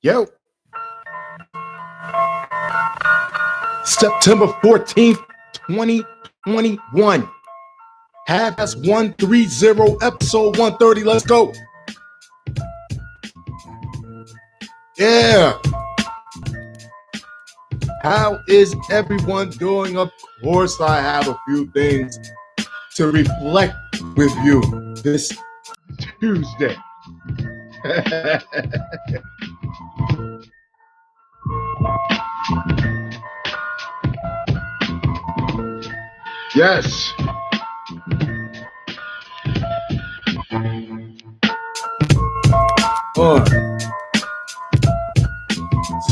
Yo, September 14th, 2021. Halfcast 130, episode 130. Let's go. Yeah. How is everyone doing? Of course, I have a few things to reflect with you this Tuesday. Yes.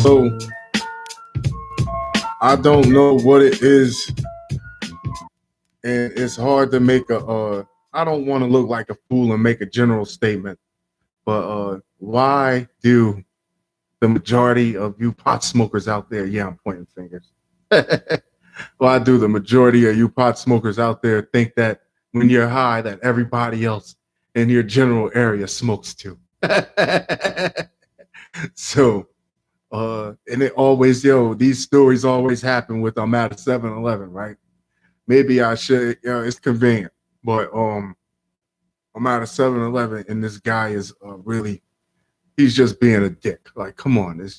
So I don't know what it is, and it's hard to make I don't want to look like a fool and make a general statement, but why do the majority of you pot smokers out there, yeah, I'm pointing fingers. Why do the majority of you pot smokers out there think that when you're high that everybody else in your general area smokes too? So, and it always, these stories always happen with I'm at a 7-Eleven, right? Maybe I should, it's convenient, but I'm at a 7-Eleven and this guy is really, he's just being a dick. Like, come on, it's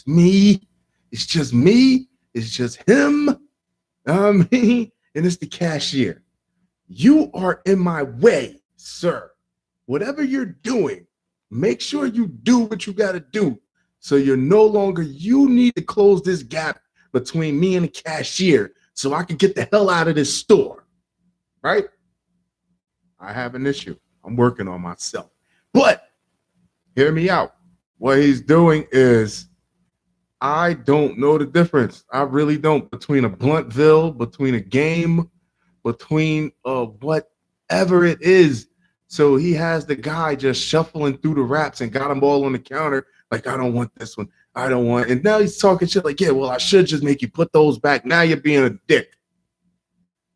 me. It's just me. It's just him. Me, and it's the cashier. You are in my way, sir. Whatever you're doing, make sure you do what you got to do. So you need to close this gap between me and the cashier so I can get the hell out of this store, right? I have an issue. I'm working on myself. But hear me out. What he's doing is, I don't know the difference. I really don't, between a Bluntville, between a game, between whatever it is. So he has the guy just shuffling through the wraps and got them all on the counter. Like, I don't want this one. I don't want. And now he's talking shit like, yeah, well, I should just make you put those back. Now you're being a dick.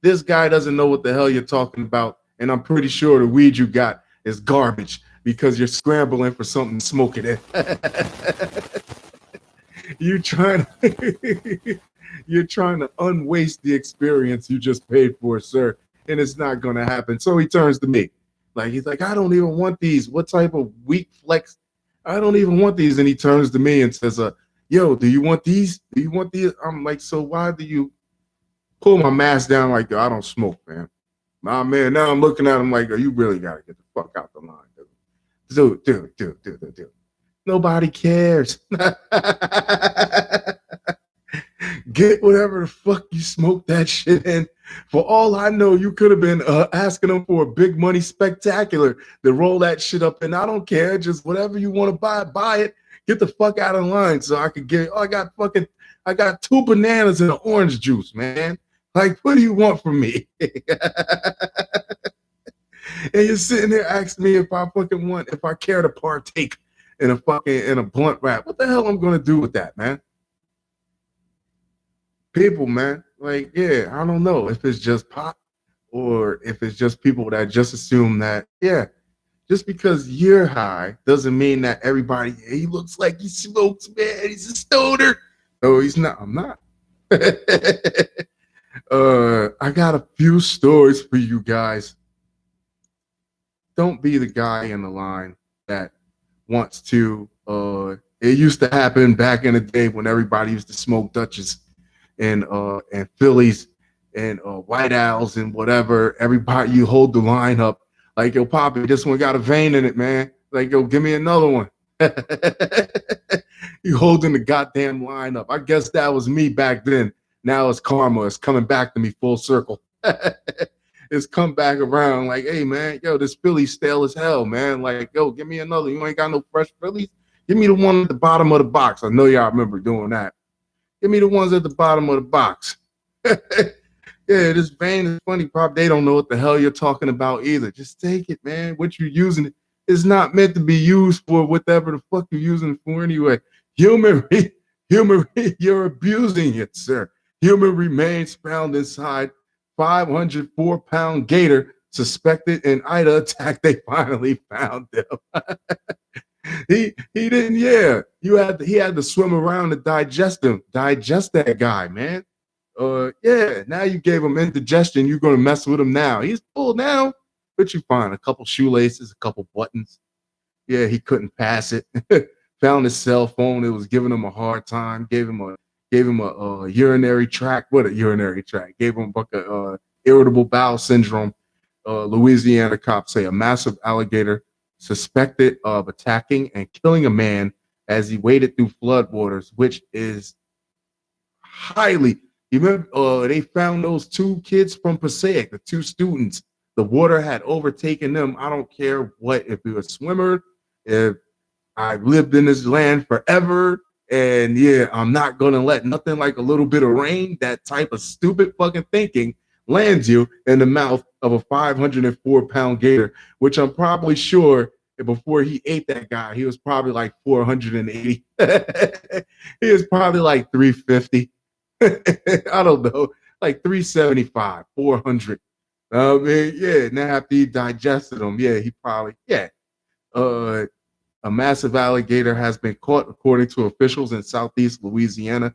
This guy doesn't know what the hell you're talking about. And I'm pretty sure the weed you got is garbage because you're scrambling for something to smoke it in. You're trying to unwaste the experience you just paid for, sir, and it's not going to happen. So he turns to me. He's like, I don't even want these. What type of weak flex? I don't even want these. And he turns to me and says, yo, do you want these? Do you want these? I'm like, so why do you pull my mask down like that? I don't smoke, man. Nah, man, now I'm looking at him like, oh, you really got to get the fuck out the line, dude. Nobody cares. Get whatever the fuck you smoke that shit in. For all I know, you could have been asking them for a big money spectacular to roll that shit up. And I don't care. Just whatever you want to buy it. Get the fuck out of line so I could get. I got 2 bananas and an orange juice, man. Like, what do you want from me? And you're sitting there asking me if I care to partake in a blunt wrap. What the hell I'm gonna do with that, man? People, man, like, yeah, I don't know if it's just pot or if it's just people that just assume that, yeah, just because you're high doesn't mean that everybody, he looks like he smokes, man. He's a stoner. No, he's not. I'm not. I got a few stories for you guys. Don't be the guy in the line that wants to, it used to happen back in the day when everybody used to smoke Dutches and Phillies and White Owls and whatever. Everybody, you hold the line up like, yo, Poppy, this one got a vein in it, man. Like, yo, give me another one. You holding the goddamn line up. I guess that was me back then. Now it's karma. It's coming back to me full circle. It's come back around like, hey, man, yo, this Philly stale as hell, man. Like, yo, give me another. You ain't got no fresh Phillies? Give me the one at the bottom of the box. I know y'all remember doing that. Give me the ones at the bottom of the box. Yeah, this vein is funny. Probably they don't know what the hell you're talking about either. Just take it, man. What you're using it is not meant to be used for whatever the fuck you're using it for anyway. Human, you're abusing it, sir. Human remains found inside 504-pound gator suspected in Ida attack. They finally found them. He didn't. Yeah, he had to swim around to digest that guy, man. Yeah. Now you gave him indigestion. You're gonna mess with him now. He's full now, but you find a couple shoelaces, a couple buttons. Yeah, he couldn't pass it. Found his cell phone. It was giving him a hard time. Gave him a urinary tract. What a urinary tract. Gave him like a irritable bowel syndrome. Louisiana cops say a massive alligator suspected of attacking and killing a man as he waded through floodwaters, which is highly. You remember they found those two kids from Passaic, the two students. The water had overtaken them. I don't care what, if you're a swimmer, if I've lived in this land forever, and yeah, I'm not gonna let nothing like a little bit of rain, that type of stupid fucking thinking, lands you in the mouth of a 504-pound gator, which I'm probably sure before he ate that guy, he was probably like 480. He was probably like 350. I don't know, like 375, 400. I mean, yeah, now after he digested them, yeah, he probably, yeah. Uh, a massive alligator has been caught, according to officials in southeast Louisiana.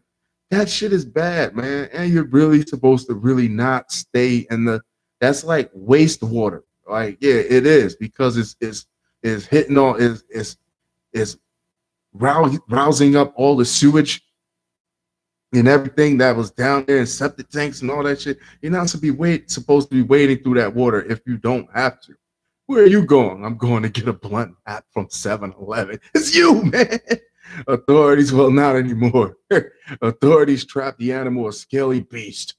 That shit is bad, man. And you're really supposed to really not stay in that's like wastewater. Like, yeah, it is, because it's hitting all is rousing up all the sewage and everything that was down there and septic tanks and all that shit. You're not supposed to be wading through that water if you don't have to. Where are you going? I'm going to get a blunt hat from 7-Eleven. It's you, man. Authorities, well, not anymore. Authorities trapped the animal, a scaly beast,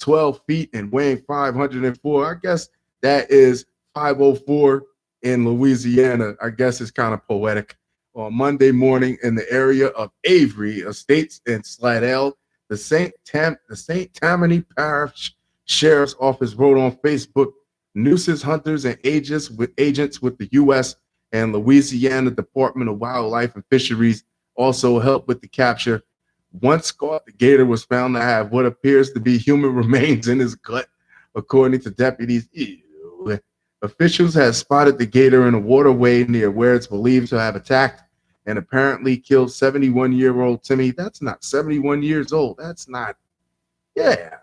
12 feet and weighing 504. I guess that is 504 in Louisiana. I guess it's kind of poetic. On Monday morning in the area of Avery Estates in Slidell, the St. Tammany Parish Sheriff's Office wrote on Facebook, nuisance hunters and agents with the U.S. and Louisiana Department of Wildlife and Fisheries also helped with the capture. Once caught, the gator was found to have what appears to be human remains in his gut, according to deputies. Ew. Officials had spotted the gator in a waterway near where it's believed to have attacked and apparently killed 71-year-old Timmy. That's not 71 years old. That's not, yeah.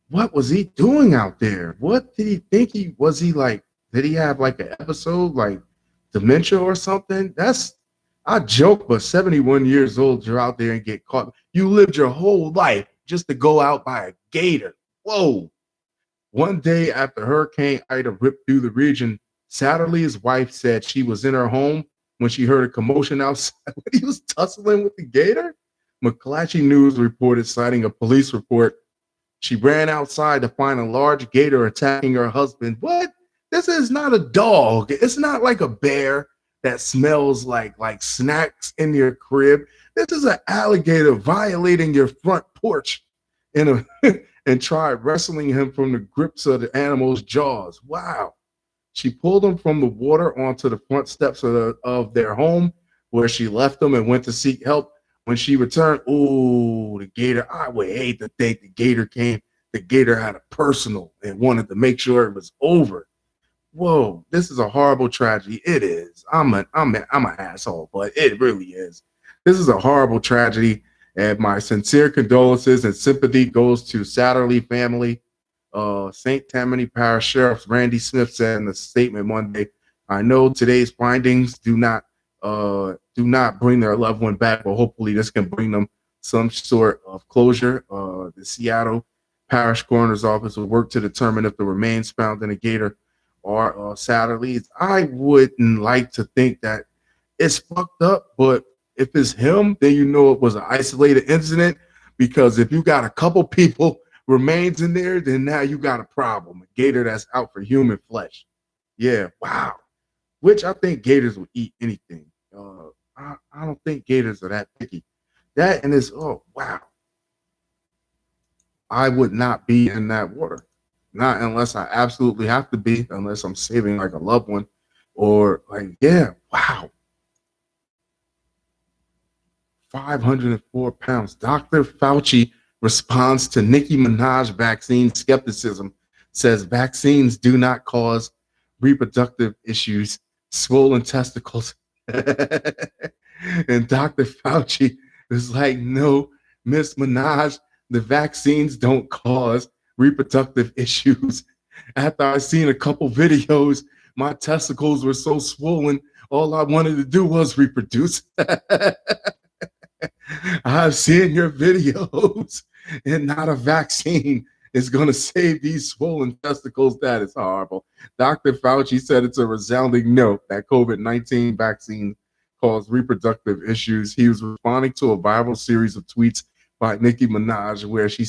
What was he doing out there? What did he think he like? Did he have like an episode like dementia or something? I joke, but 71 years old, you're out there and get caught. You lived your whole life just to go out by a gator. Whoa. One day after Hurricane Ida ripped through the region, Satterley's wife said she was in her home when she heard a commotion outside when he was tussling with the gator. McClatchy News reported, citing a police report, she ran outside to find a large gator attacking her husband. What? This is not a dog. It's not like a bear that smells like snacks in your crib. This is an alligator violating your front porch and tried wrestling him from the grips of the animal's jaws. Wow. She pulled him from the water onto the front steps of their home, where she left him and went to seek help. When she returned, the gator, I would hate to think the gator came. The gator had a personal and wanted to make sure it was over. Whoa, this is a horrible tragedy. It is. I'm an asshole, but it really is. This is a horrible tragedy, and my sincere condolences and sympathy goes to Satterley family. St. Tammany Parish Sheriff Randy Smith said in a statement Monday, I know today's findings do not bring their loved one back, but hopefully this can bring them some sort of closure. The Seattle Parish Coroner's Office will work to determine if the remains found in a gator are Satterley's. I wouldn't like to think that it's fucked up, but if it's him, then you know it was an isolated incident, because if you got a couple people remains in there, then now you got a problem. A gator that's out for human flesh. Yeah, wow. Which I think gators would eat anything. I don't think gators are that picky. That and this, oh, wow. I would not be in that water. Not unless I absolutely have to be, unless I'm saving like a loved one or like, yeah, wow. 504 pounds. Dr. Fauci responds to Nicki Minaj vaccine skepticism, says vaccines do not cause reproductive issues, swollen testicles, And Dr. Fauci was like, no, Miss Minaj, the vaccines don't cause reproductive issues. After I seen a couple videos, my testicles were so swollen, all I wanted to do was reproduce. I've seen your videos, and not a vaccine is going to save these swollen testicles. That is horrible. Dr. Fauci said it's a resounding no that COVID-19 vaccine cause reproductive issues. He was responding to a viral series of tweets by Nicki Minaj where she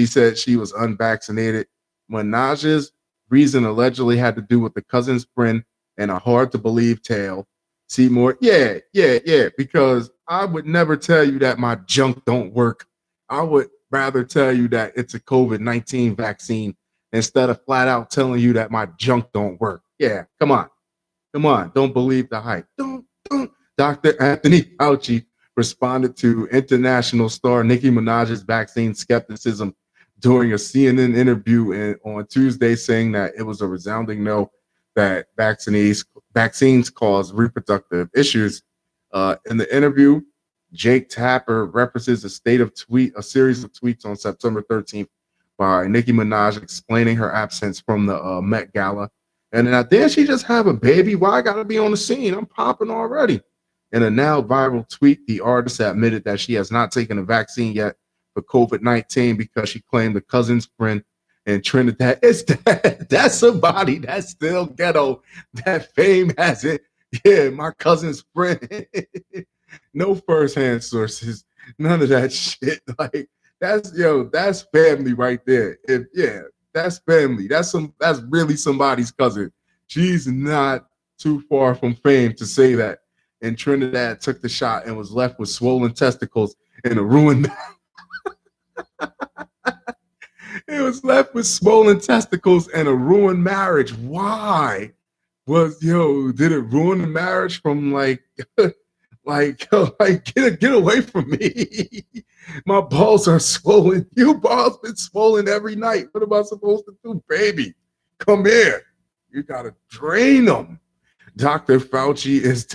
said she was unvaccinated. Minaj's reason allegedly had to do with the cousin's friend and a hard to believe tale. Seymour, yeah, because I would never tell you that my junk don't work. I would rather tell you that it's a COVID-19 vaccine instead of flat out telling you that my junk don't work. Yeah, come on. Don't believe the hype. Don't. Dr. Anthony Fauci responded to international star Nicki Minaj's vaccine skepticism during a CNN interview on Tuesday, saying that it was a resounding no that vaccines cause reproductive issues. In the interview, Jake Tapper references a series of tweets on September 13th by Nicki Minaj explaining her absence from the Met Gala. And then she just have a baby? Why I gotta be on the scene? I'm popping already. In a now viral tweet, the artist admitted that she has not taken a vaccine yet for COVID-19 because she claimed the cousin's friend in Trinidad. That's somebody that's still ghetto. That fame has it. Yeah, my cousin's friend. No firsthand sources. None of that shit. Like that's family right there. That's family. That's really somebody's cousin. She's not too far from fame to say that. And Trinidad took the shot and was left with swollen testicles and a ruined. It was left with swollen testicles and a ruined marriage. Why? Did it ruin the marriage from get away from me. My balls are swollen. Your balls been swollen every night. What am I supposed to do, baby? Come here. You gotta drain them. Dr. Fauci is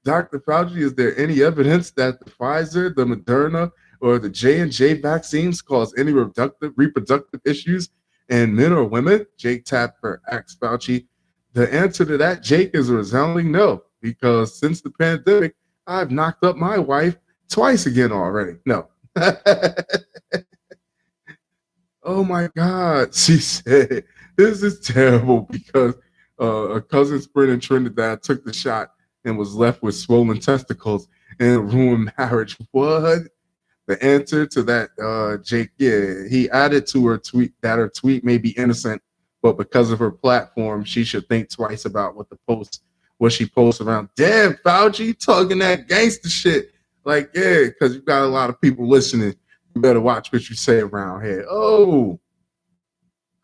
Dr. Fauci, is there any evidence that the Pfizer, the Moderna, or the J&J vaccines cause any reproductive issues in men or women? Jake Tapper asked Fauci. The answer to that, Jake, is a resounding no, because since the pandemic, I've knocked up my wife twice again already. No. Oh my God, she said, this is terrible because a cousin's friend in Trinidad took the shot and was left with swollen testicles and a ruined marriage. What? The answer to that, Jake, he added to her tweet that her tweet may be innocent, but because of her platform, she should think twice about what she posts around. Damn, Fauci, talking that gangster shit. Like, yeah, because you got a lot of people listening. You better watch what you say around here. Oh,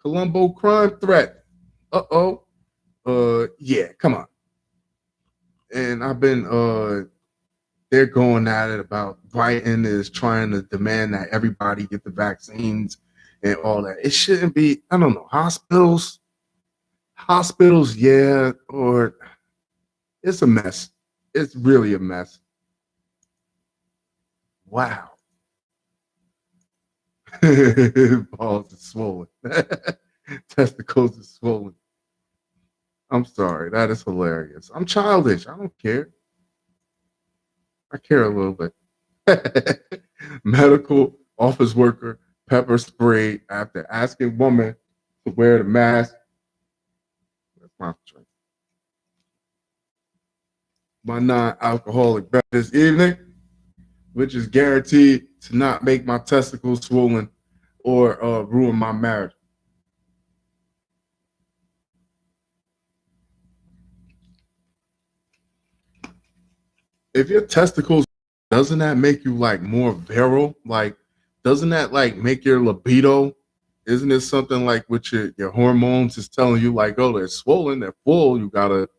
Colombo crime threat. Yeah, come on. And I've been they're going at it about Biden is trying to demand that everybody get the vaccines and all that. It shouldn't be, I don't know, hospitals, yeah, or it's a mess. It's really a mess. Wow. Balls are swollen. Testicles are swollen. I'm sorry. That is hilarious. I'm childish. I don't care. I care a little bit. Medical office worker pepper sprayed after asking woman to wear the mask. That's my drink. My non-alcoholic beverage this evening, which is guaranteed to not make my testicles swollen or ruin my marriage. If your testicles, doesn't that make you like more virile? Like, doesn't that like make your libido? Isn't it something like with your hormones is telling you like, oh, they're swollen, they're full, you gotta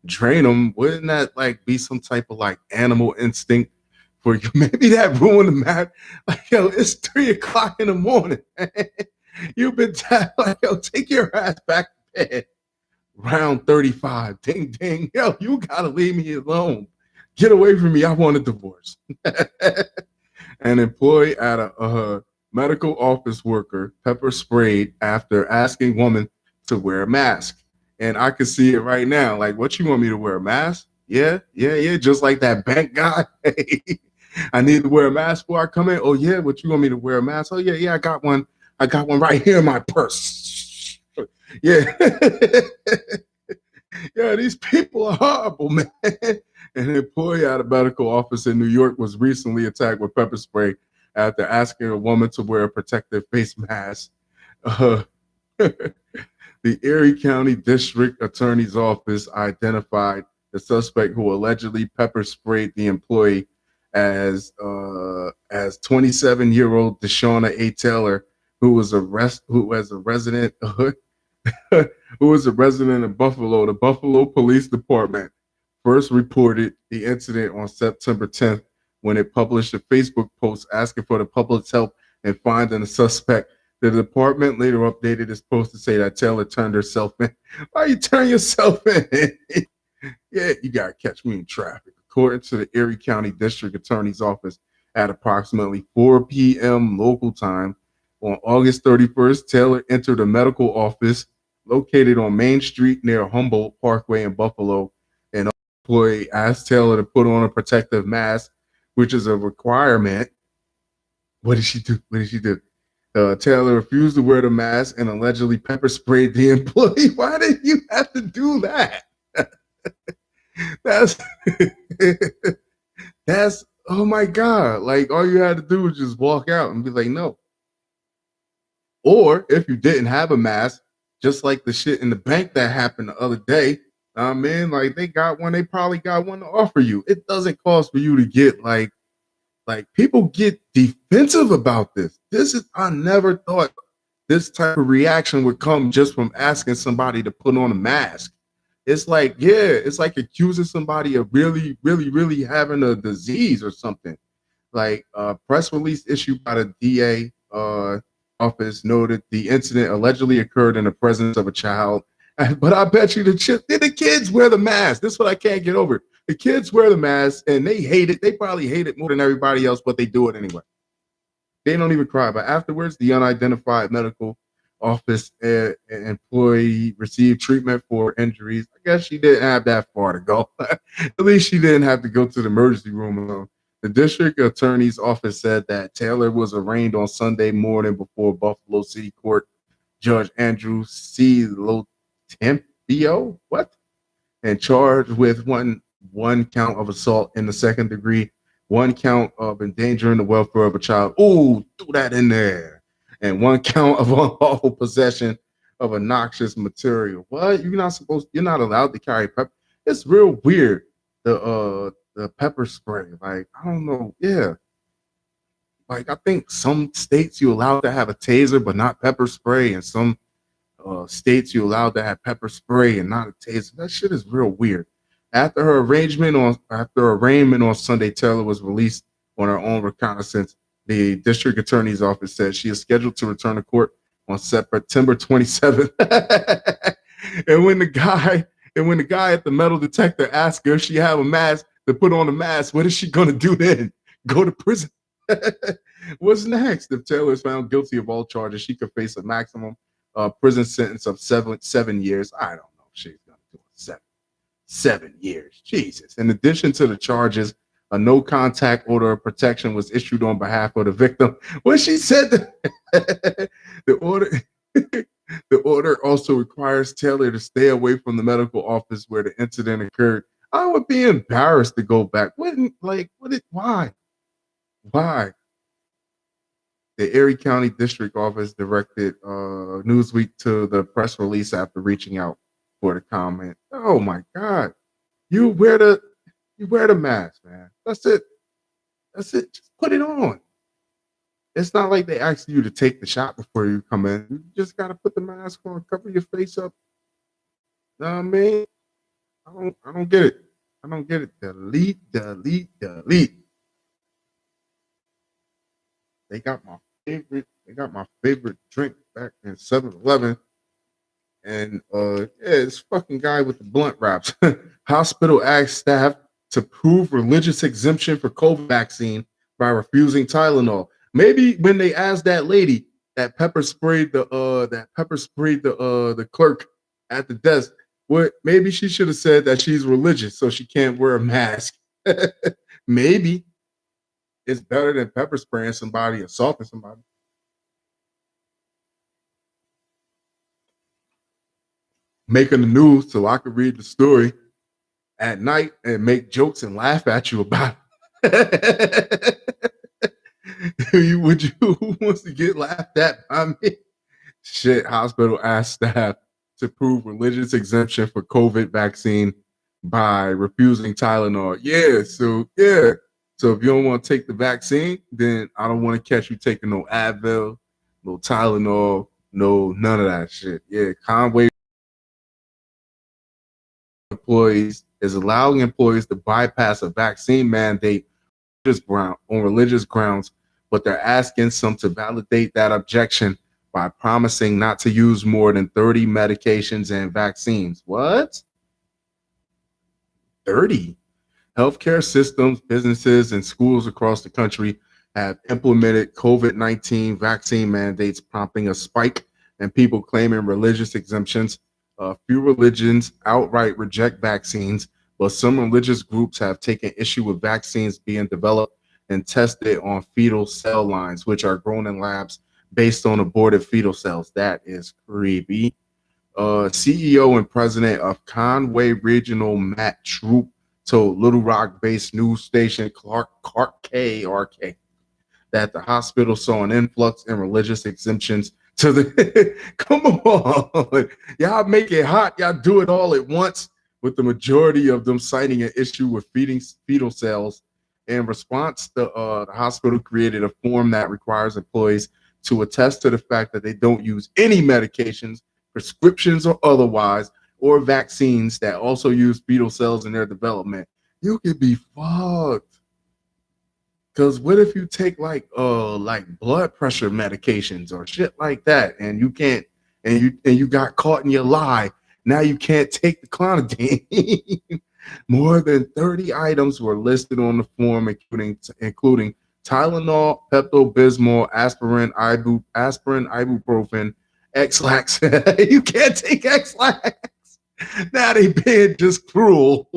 drain them? Wouldn't that like be some type of like animal instinct for you? Maybe that ruined the marriage. Like, yo, it's 3:00 in the morning. You've been like, yo, take your ass back to bed. Round 35. Ding, ding. Yo, you got to leave me alone. Get away from me. I want a divorce. An employee at a medical office worker pepper sprayed after asking woman to wear a mask. And I can see it right now. Like, what you want me to wear a mask? Yeah, yeah, yeah. Just like that bank guy. I need to wear a mask before I come in. Oh yeah, what you want me to wear a mask? Oh yeah, yeah. I got one. I got one right here in my purse. Yeah. Yeah, these people are horrible, man. An employee at a medical office in New York was recently attacked with pepper spray after asking a woman to wear a protective face mask. Uh, the Erie County District Attorney's Office identified the suspect who allegedly pepper sprayed the employee as 27-year-old Deshauna A. Taylor, who was a resident who was a resident of Buffalo. The Buffalo Police Department first reported the incident on September 10th when it published a Facebook post asking for the public's help in finding the suspect. The department later updated its post to say that Taylor turned herself in. Why you turn yourself in? Yeah, you gotta catch me in traffic. According to the Erie County District Attorney's Office, at approximately 4 p.m. local time on August 31st, Taylor entered a medical office located on Main Street near Humboldt Parkway in Buffalo. An employee asked Taylor to put on a protective mask, which is a requirement. What did she do? What did she do? Taylor refused to wear the mask and allegedly pepper sprayed the employee. Why did you have to do that? That's that's oh my god! Like all you had to do was just walk out and be like, no. Or if you didn't have a mask, just like the shit in the bank that happened the other day, I mean, like they got one, they probably got one to offer you. It doesn't cost for you to get like people get defensive about this. This is I never thought this type of reaction would come just from asking somebody to put on a mask. It's like, yeah, it's like accusing somebody of really, really, really having a disease or something. Like a press release issued by the DA office noted the incident allegedly occurred in the presence of a child. But I bet you the kids wear the mask. This is what I can't get over. The kids wear the mask and they hate it. They probably hate it more than everybody else, but they do it anyway. They don't even cry. But afterwards, the unidentified medical office employee received treatment for injuries. I guess she didn't have that far to go. At least she didn't have to go to the emergency room alone. The district attorney's office said that Taylor was arraigned on Sunday morning before Buffalo City Court Judge Andrew C. Lotempio, and charged with one count of assault in the second degree, one count of endangering the welfare of a child. Ooh, threw that in there. And one count of unlawful possession of a noxious material. What? You're not allowed to carry pepper. It's real weird. The pepper spray. Like, I don't know. Yeah. Like I think some states you allowed to have a taser, but not pepper spray, and some states you allowed to have pepper spray and not a taser. That shit is real weird. After arraignment on Sunday, Taylor was released on her own reconnaissance. The district attorney's office said she is scheduled to return to court on September 27th. and when the guy at the metal detector asked her if she had a mask to put on a mask, what is she gonna do then? Go to prison? What's next? If Taylor is found guilty of all charges, she could face a maximum prison sentence of 7 years. I don't know if she's gonna do it 7 years. Jesus. In addition to the charges, a no contact order of protection was issued on behalf of the victim. Well, she said that the order the order also requires Taylor to stay away from the medical office where the incident occurred. I would be embarrassed to go back. Why? Why? The Erie County District Office directed Newsweek to the press release after reaching out for the comment. Oh my God. You wear the mask, man. That's it. That's it. Just put it on. It's not like they ask you to take the shot before you come in. You just gotta put the mask on, cover your face up. You know what I mean? I don't get it. I don't get it. Delete. They got my favorite drink back in 7-Eleven. And this fucking guy with the blunt wraps. Hospital asks staff to prove religious exemption for COVID vaccine by refusing Tylenol. Maybe when they asked that lady that pepper sprayed the clerk at the desk, what maybe she should have said that she's religious so she can't wear a mask. Maybe it's better than pepper spraying somebody, assaulting somebody. Making the news so I could read the story at night and make jokes and laugh at you about it. Would you who wants to get laughed at by me? Shit, hospital asked staff to prove religious exemption for COVID vaccine by refusing Tylenol. Yeah. So if you don't want to take the vaccine, then I don't want to catch you taking no Advil, no Tylenol, no none of that shit. Yeah, Conway employees is allowing employees to bypass a vaccine mandate on religious grounds, but they're asking some to validate that objection by promising not to use more than 30 medications and vaccines. What? 30? Healthcare systems, businesses, and schools across the country have implemented COVID-19 vaccine mandates, prompting a spike in people claiming religious exemptions. Few religions outright reject vaccines, but some religious groups have taken issue with vaccines being developed and tested on fetal cell lines, which are grown in labs based on aborted fetal cells. That is creepy. CEO and president of Conway Regional, Matt Troop, told Little Rock-based news station Clark KRK that the hospital saw an influx in religious exemptions to the come on, y'all make it hot, y'all do it all at once, with the majority of them citing an issue with feeding fetal cells. In response, the hospital created a form that requires employees to attest to the fact that they don't use any medications, prescriptions or otherwise, or vaccines that also use fetal cells in their development. You could be fucked. Cause what if you take like blood pressure medications or shit like that, and you can't, and you got caught in your lie. Now you can't take the clonidine. More than 30 items were listed on the form, including Tylenol, Pepto Bismol, aspirin, ibuprofen, X-Lax. You can't take X-Lax. Now they being just cruel.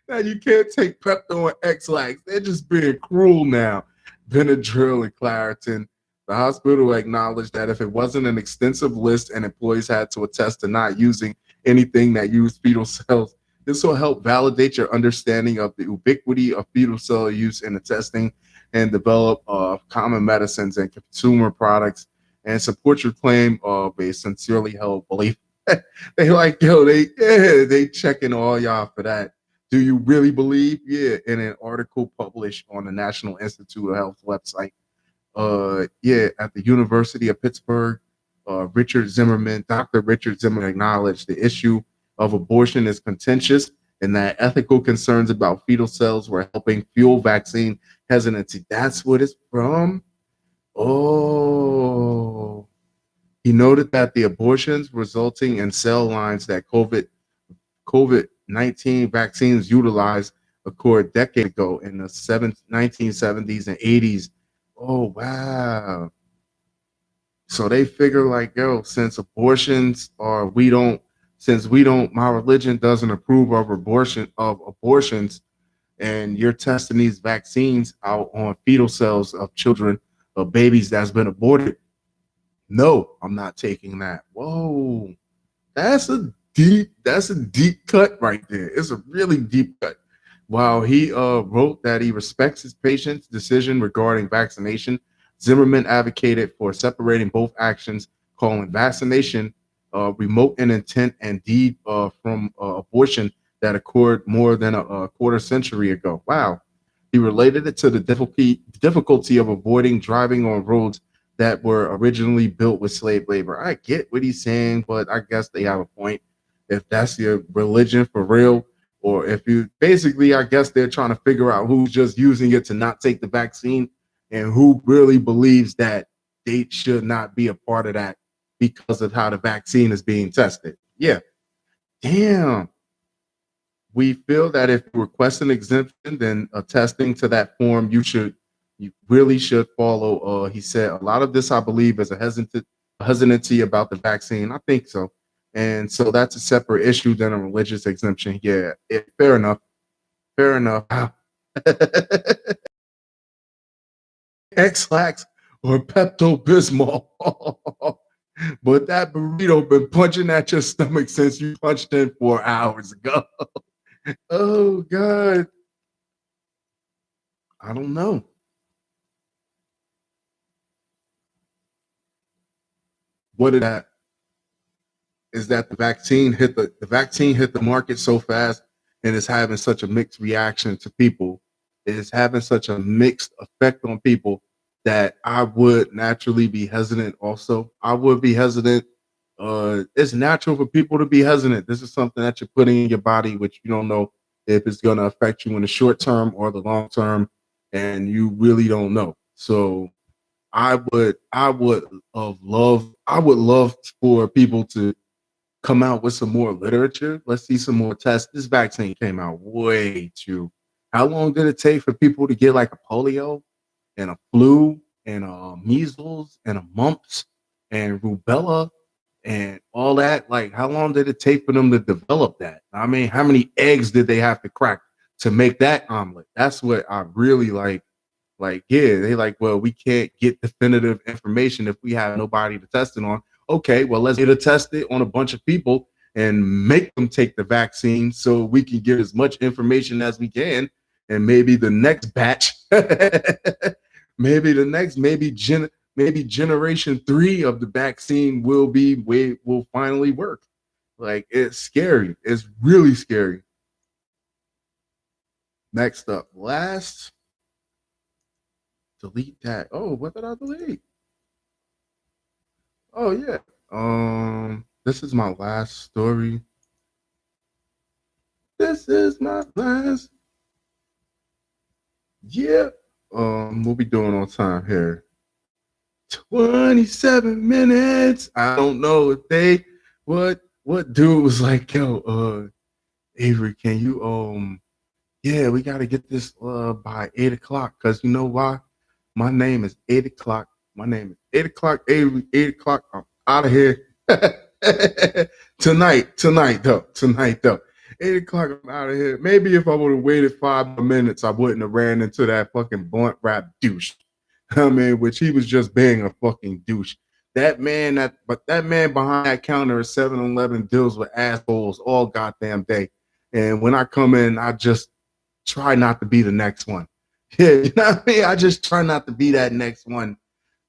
Now you can't take Pepto and X-Lax. They're just being cruel now. Benadryl and Claritin. The hospital acknowledged that if it wasn't an extensive list and employees had to attest to not using anything that used fetal cells, this will help validate your understanding of the ubiquity of fetal cell use in the testing and develop common medicines and consumer products, and support your claim of a sincerely held belief. They like, yo, they checking all y'all for that. Do you really believe? Yeah, in an article published on the National Institute of Health website. At the University of Pittsburgh, Dr. Richard Zimmerman acknowledged the issue of abortion is contentious and that ethical concerns about fetal cells were helping fuel vaccine hesitancy. That's what it's from. Oh, he noted that the abortions resulting in cell lines that COVID-19 vaccines utilized occurred decades ago in the 1970s and 80s. Oh, wow. So they figure like, yo, my religion doesn't approve of abortions, and you're testing these vaccines out on fetal cells of children, of babies that's been aborted. No, I'm not taking that. Whoa, that's a deep cut right there. It's a really deep cut. While he wrote that he respects his patient's decision regarding vaccination, Zimmerman advocated for separating both actions, calling vaccination remote in intent and deed from abortion that occurred more than a quarter century ago. Wow. He related it to the difficulty of avoiding driving on roads that were originally built with slave labor. I get what he's saying, but I guess they have a point. If that's your religion for real, or if you basically, I guess they're trying to figure out who's just using it to not take the vaccine and who really believes that they should not be a part of that because of how the vaccine is being tested. Yeah. Damn. We feel that if you request an exemption, then attesting to that form, you really should follow. He said a lot of this, I believe, is a hesitancy about the vaccine. I think so, and so that's a separate issue than a religious exemption. Yeah, fair enough. Fair enough. X-Lax or Pepto Bismol. But that burrito been punching at your stomach since you punched in 4 hours ago. Oh God. I don't know. What is that? Is that the vaccine hit the market so fast and is having such a mixed reaction to people. It is having such a mixed effect on people that I would naturally be hesitant also. I would be hesitant. It's natural for people to be hesitant. This is something that you're putting in your body, which you don't know if it's going to affect you in the short term or the long term, and you really don't know. So I would love for people to come out with some more literature. Let's see some more tests. This vaccine came out way too. How long did it take for people to get like a polio and a flu and measles and a mumps and rubella and all that? Like, how long did it take for them to develop that? I mean, how many eggs did they have to crack to make that omelet? That's what I really like. Like, yeah, they like, well, we can't get definitive information if we have nobody to test it on. Okay, well, let's get it tested on a bunch of people and make them take the vaccine so we can get as much information as we can. And maybe the next batch, maybe the next, maybe generation 3 of the vaccine will finally work. Like, it's scary. It's really scary. Next up, last, delete that. Oh, what did I delete? Oh yeah. This is my last story. This is my last. Yeah. What we doing on time here? 27 minutes. I don't know if they what dude was like, yo, Avery, can you yeah, we gotta get this by 8 o'clock, because you know why? My name is 8 o'clock. My name is 8 o'clock, Avery, 8 o'clock. I'm out of here. Tonight though. 8 o'clock, I'm out of here. Maybe if I would have waited 5 minutes, I wouldn't have ran into that fucking blunt wrap douche. I mean, which he was just being a fucking douche. That man behind that counter at 7-Eleven deals with assholes all goddamn day. And when I come in, I just try not to be the next one. Yeah, you know what I mean? I just try not to be that next one.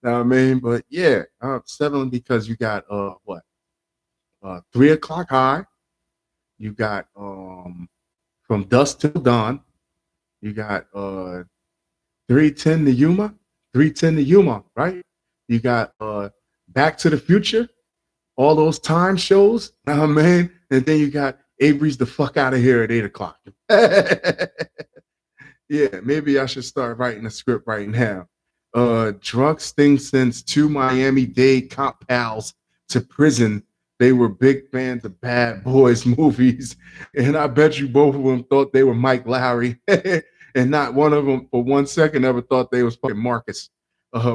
You know what I mean? But yeah, 7 because you got 3 o'clock high. You got from dusk till dawn. You got 310 to Yuma. 310 to Yuma, right? You got Back to the Future, all those time shows. You know what I mean? And then you got Avery's the fuck out of here at 8 o'clock. Yeah, maybe I should start writing a script right now. Drunk sting sends 2 Miami-Dade cop pals to prison. They were big fans of Bad Boys movies, and I bet you both of them thought they were Mike Lowry, and not one of them for 1 second ever thought they was fucking Marcus.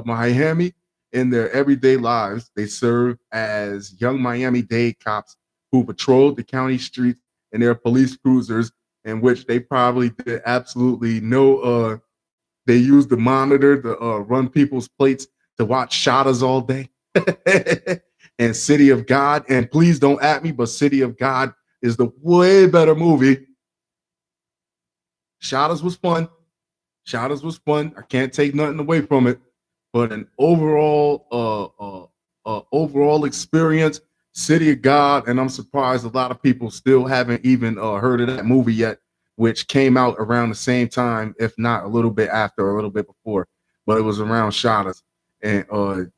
Miami, in their everyday lives, they serve as young Miami-Dade cops who patrolled the county streets in their police cruisers, in which they probably did absolutely no they used the monitor to run people's plates to watch Shadas all day. And City of God, and please don't at me, but City of God is the way better movie. Shadas was fun. Shadas was fun. I can't take nothing away from it, but an overall experience, City of God, and I'm surprised a lot of people still haven't even heard of that movie yet, which came out around the same time, if not a little bit after, or a little bit before, but it was around Shadas. And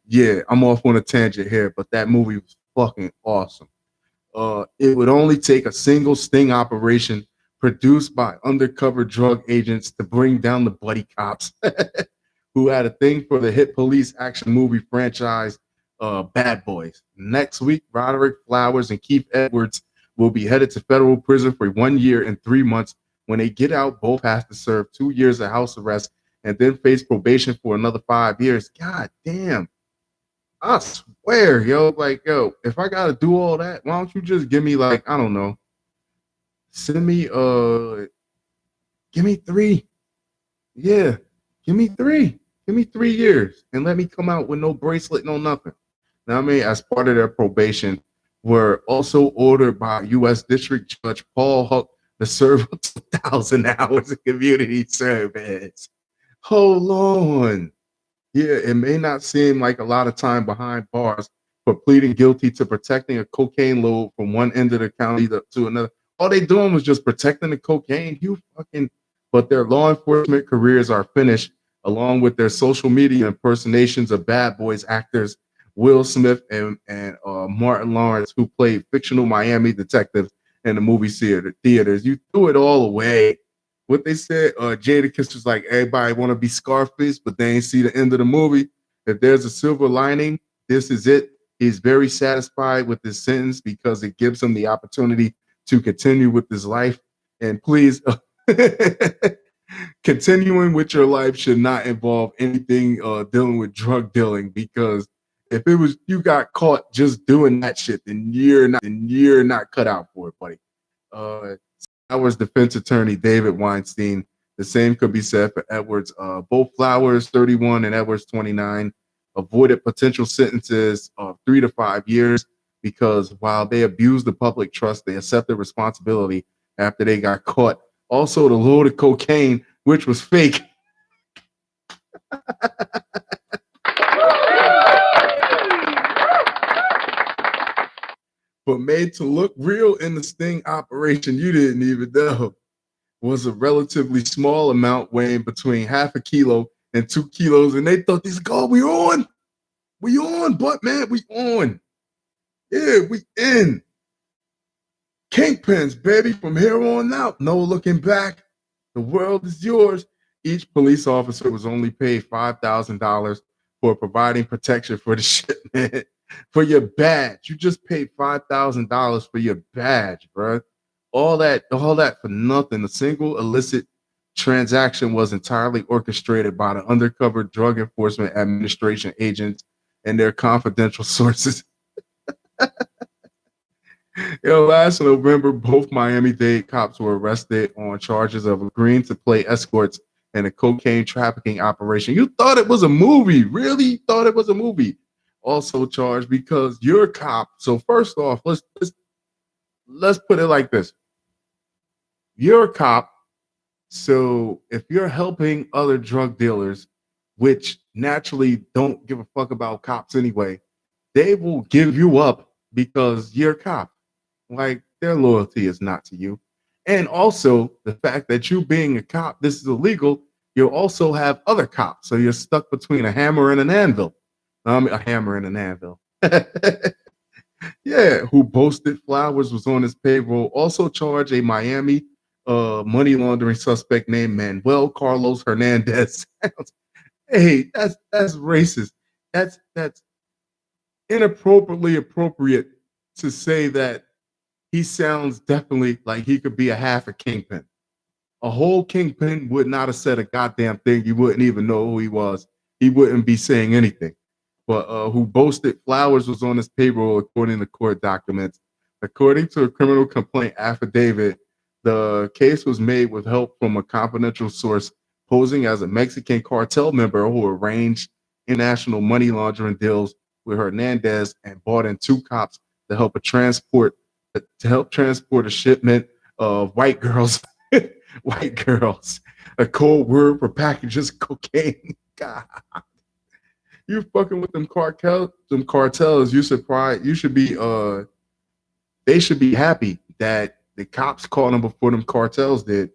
yeah, I'm off on a tangent here, but that movie was fucking awesome. It would only take a single sting operation produced by undercover drug agents to bring down the buddy cops who had a thing for the hit police action movie franchise. Bad Boys. Next week, Roderick Flowers and Keith Edwards will be headed to federal prison for 1 year and 3 months. When they get out, both have to serve 2 years of house arrest and then face probation for another 5 years. God damn. I swear, yo, like, yo, if I gotta do all that, why don't you just give me like, I don't know, send me give me 3. Yeah, give me 3. Give me 3 years and let me come out with no bracelet, no nothing. Now, I mean, as part of their probation, were also ordered by U.S. District Judge Paul Huck to serve 2,000 hours of community service. Hold on. Yeah, it may not seem like a lot of time behind bars for pleading guilty to protecting a cocaine load from one end of the county to another. All they doing was just protecting the cocaine. But their law enforcement careers are finished, along with their social media impersonations of Bad Boys actors Will Smith and Martin Lawrence, who played fictional Miami detectives in the movie theaters. You threw it all away. What they said, Jadakiss was like, everybody want to be Scarface, but they ain't see the end of the movie. If there's a silver lining, this is it. He's very satisfied with this sentence because it gives him the opportunity to continue with his life. And please, continuing with your life should not involve anything dealing with drug dealing, because if it was you got caught just doing that shit, then you're not cut out for it, buddy. Flowers defense attorney David Weinstein. The same could be said for Edwards. Both Flowers, 31, and Edwards, 29, avoided potential sentences of 3 to 5 years because while they abused the public trust, they accepted responsibility after they got caught. Also, the load of cocaine, which was fake. But made to look real in the sting operation you didn't even know, was a relatively small amount weighing between half a kilo and 2 kilos. And they thought, these God, we on, but man, we on. Yeah, we in. Kingpins, baby, from here on out. No looking back. The world is yours. Each police officer was only paid $5,000 for providing protection for the shipment. For your badge. You just paid $5,000 for your badge, bro. All that for nothing. A single illicit transaction was entirely orchestrated by the undercover Drug Enforcement Administration agents and their confidential sources. Last November, both Miami-Dade cops were arrested on charges of agreeing to play escorts in a cocaine trafficking operation. You thought it was a movie, really? You thought it was a movie? Also charged because you're a cop. So first off, let's put it like this: you're a cop. So if you're helping other drug dealers, which naturally don't give a fuck about cops anyway, they will give you up because you're a cop. Like, their loyalty is not to you. And also the fact that you being a cop, this is illegal. You'll also have other cops. So you're stuck between a hammer and an anvil. A hammer and an anvil. Yeah, who boasted Flowers was on his payroll. Also charged a Miami money laundering suspect named Manuel Carlos Hernandez. Hey, that's racist. That's inappropriately appropriate to say that he sounds definitely like he could be a half a kingpin. A whole kingpin would not have said a goddamn thing. You wouldn't even know who he was. He wouldn't be saying anything. But who boasted Flowers was on his payroll according to court documents. According to a criminal complaint affidavit, the case was made with help from a confidential source posing as a Mexican cartel member who arranged international money laundering deals with Hernandez and brought in 2 cops to help transport a shipment of white girls. White girls, a cold word for packages of cocaine. God, you fucking with them cartels. You should be they should be happy that the cops caught them before them cartels did.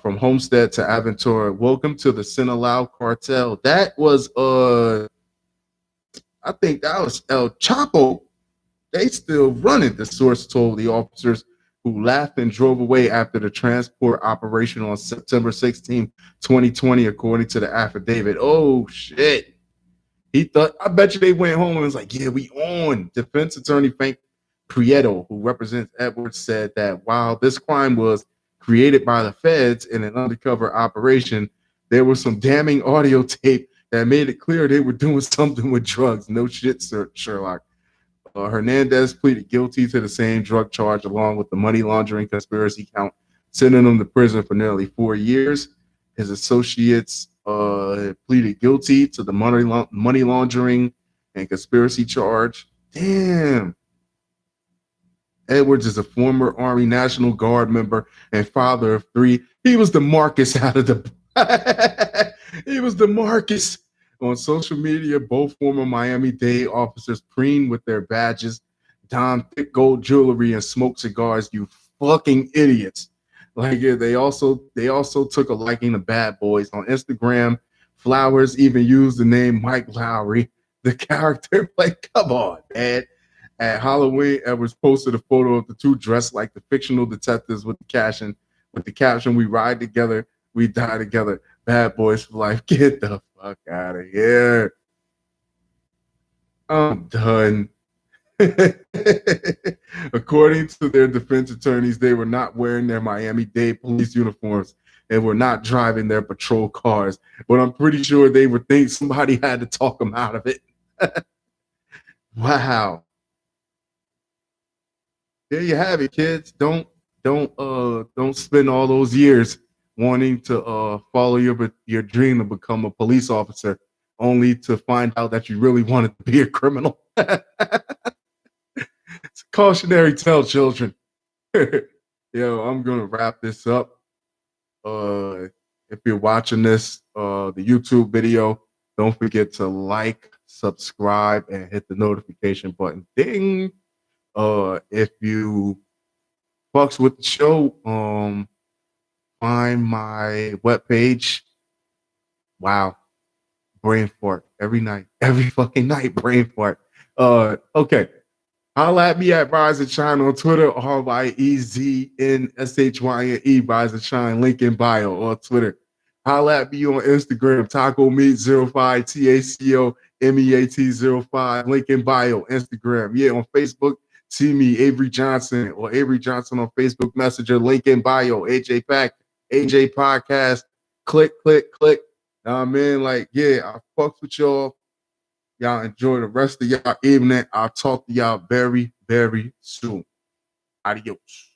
From Homestead to Aventura. Welcome to the Sinaloa cartel. That was I think that was El Chapo. They still running, the source told the officers, who laughed and drove away after the transport operation on September 16, 2020, according to the affidavit. Oh, shit. He thought, I bet you they went home and was like, yeah, we on. Defense attorney Frank Prieto, who represents Edwards, said that while this crime was created by the feds in an undercover operation, there was some damning audio tape that made it clear they were doing something with drugs. No shit, Sir Sherlock. Hernandez pleaded guilty to the same drug charge along with the money laundering conspiracy count, sending him to prison for nearly 4 years. His associates pleaded guilty to the money laundering and conspiracy charge. Damn. Edwards is a former Army National Guard member and father of 3. He was the Marcus out of the. He was the Marcus. On social media, both former Miami-Dade officers preen with their badges, don thick gold jewelry, and smoke cigars. You fucking idiots! Like they also took a liking to bad boys on Instagram. Flowers even used the name Mike Lowry. The character, like, come on, man. At Halloween, Edwards posted a photo of the two dressed like the fictional detectives with the caption, "We ride together, we die together. Bad boys for life." Get the fuck out of here. I'm done. According to their defense attorneys, they were not wearing their Miami-Dade police uniforms and were not driving their patrol cars. But I'm pretty sure they would think somebody had to talk them out of it. Wow. There you have it, kids. Don't spend all those years wanting to follow your dream to become a police officer, only to find out that you really wanted to be a criminal. It's a cautionary tale, children. Yo, I'm gonna wrap this up. If you're watching this, the YouTube video, don't forget to like, subscribe, and hit the notification button. Ding. If you fucks with the show, find my webpage. Wow. Brain fart every night. Every fucking night, brain fart. Okay. Holla at me at Rise and Shine on Twitter, RYEZNSHYNE, Rise and Shine, link in bio on Twitter. Holla at me on Instagram, Taco Meat 05, TACOMEAT 05, link in bio, Instagram. Yeah, on Facebook, see me, Avery Johnson, or Avery Johnson on Facebook Messenger, link in bio, AJ Pack, AJ Podcast, click. Man, like, yeah, I fucks with y'all. Y'all enjoy the rest of y'all evening. I'll talk to y'all very, very soon. Adios.